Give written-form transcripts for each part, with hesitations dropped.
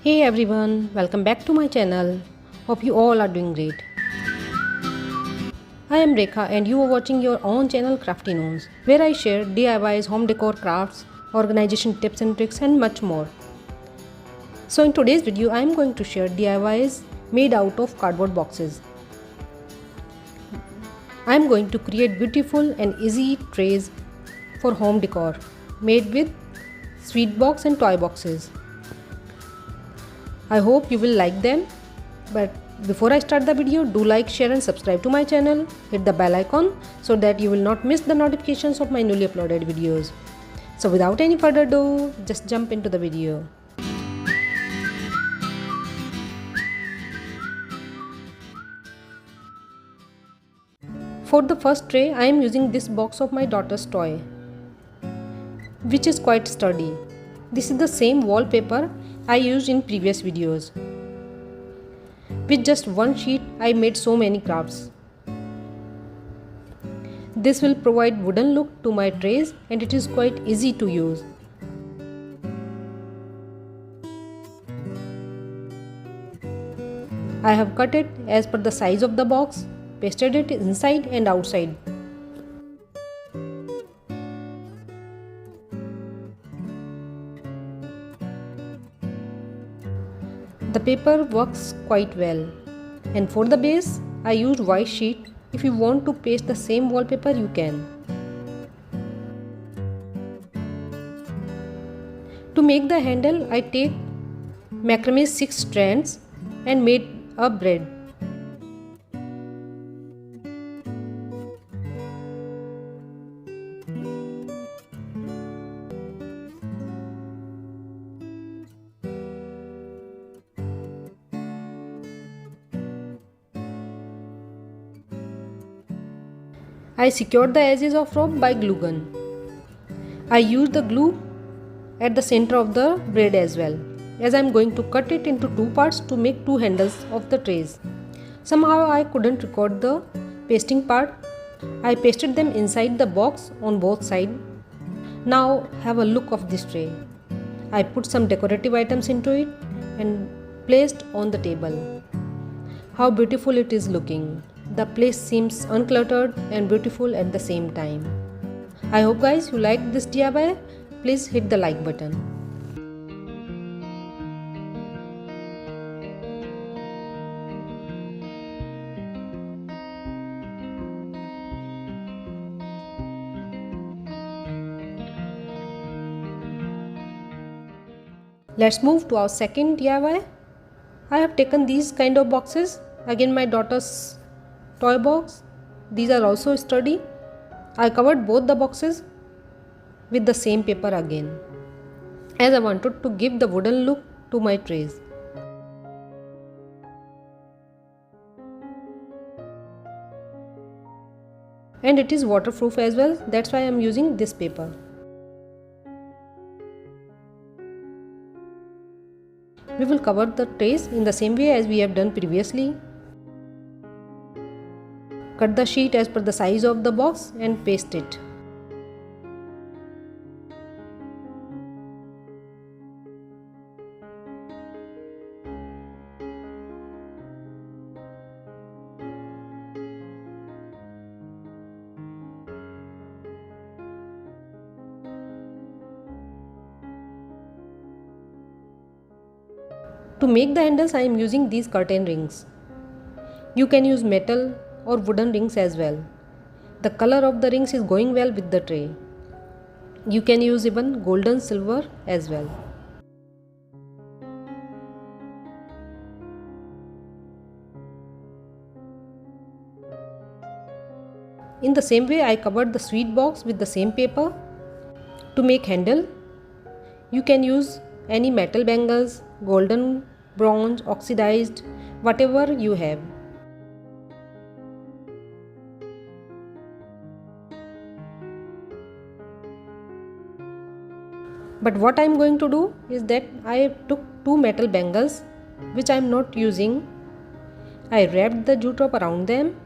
Hey everyone, welcome back to my channel. Hope you all are doing great. I am Rekha and you are watching your own channel Crafty Knowns, where I share DIYs, home decor crafts, organization tips and tricks and much more. So in today's video I am going to share DIYs made out of cardboard boxes. I am going to create beautiful and easy trays for home decor made with sweet box and toy boxes. I hope you will like them, but before I start the video, do like, share and subscribe to my channel. Hit the bell icon so that you will not miss the notifications of my newly uploaded videos. So without any further ado, just jump into the video. For the first tray, I am using this box of my daughter's toy, which is quite sturdy. This is the same wallpaper I used in previous videos. With just one sheet, I made so many crafts. This will provide wooden look to my trays and it is quite easy to use. I have cut it as per the size of the box, pasted it inside and outside. The paper works quite well, and for the base I used white sheet. If you want to paste the same wallpaper you can. To make the handle I take macrame 6 strands and made a braid. I secured the edges of rope by glue gun. I used the glue at the center of the braid as well, as I am going to cut it into two parts to make two handles of the trays. Somehow I couldn't record the pasting part. I pasted them inside the box on both sides. Now have a look of this tray. I put some decorative items into it and placed on the table. How beautiful it is looking. The place seems uncluttered and beautiful at the same time. I hope guys you liked this DIY. Please hit the like button. Let's move to our second DIY. I have taken these kind of boxes. Again my daughter's toy box. These are also sturdy. I covered both the boxes with the same paper again, as I wanted to give the wooden look to my trays. And it is waterproof as well, that's why I am using this paper. We will cover the trays in the same way as we have done previously. Cut the sheet as per the size of the box and paste it. To make the handles I am using these curtain rings. You can use metal or wooden rings as well. The color of the rings is going well with the tray. You can use even golden silver as well. In the same way I covered the sweet box with the same paper. To make handle, you can use any metal bangles, golden, bronze, oxidized, whatever you have. But what I am going to do is that I took two metal bangles which I am not using. I wrapped the jute rope around them.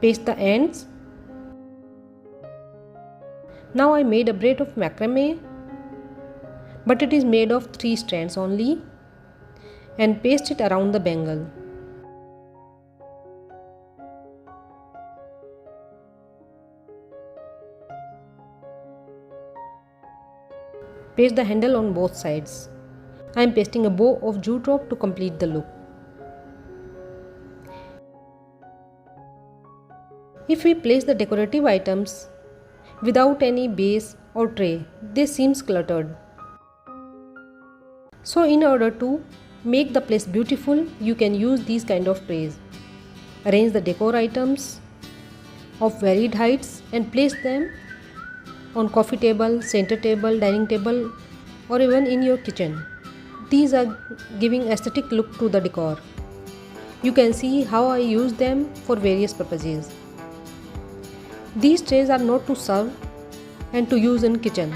Paste the ends Now I made a braid of macrame, but it is made of 3 strands only, and paste it around the bangle. Paste the handle on both sides. I am pasting a bow of jute rope to complete the look. If we place the decorative items without any base or tray, they seem cluttered. So in order to make the place beautiful, you can use these kind of trays. Arrange the decor items of varied heights and place them on coffee table, center table, dining table, or even in your kitchen. These are giving aesthetic look to the decor. You can see how I use them for various purposes. These trays are not to serve and to use in kitchen,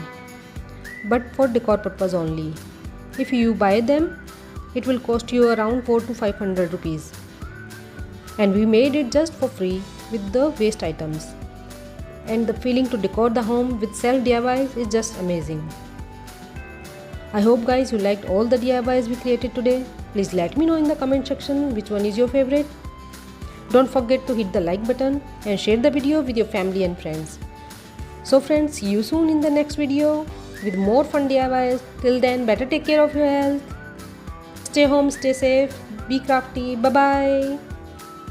but for decor purpose only. If you buy them, it will cost you around 400 to 500 rupees. And we made it just for free with the waste items. And the feeling to decor the home with self DIYs is just amazing. I hope guys you liked all the DIYs we created today. Please let me know in the comment section which one is your favorite. Don't forget to hit the like button and share the video with your family and friends. So friends, see you soon in the next video with more fun DIYs. Till then, better take care of your health. Stay home, stay safe, be crafty. Bye bye.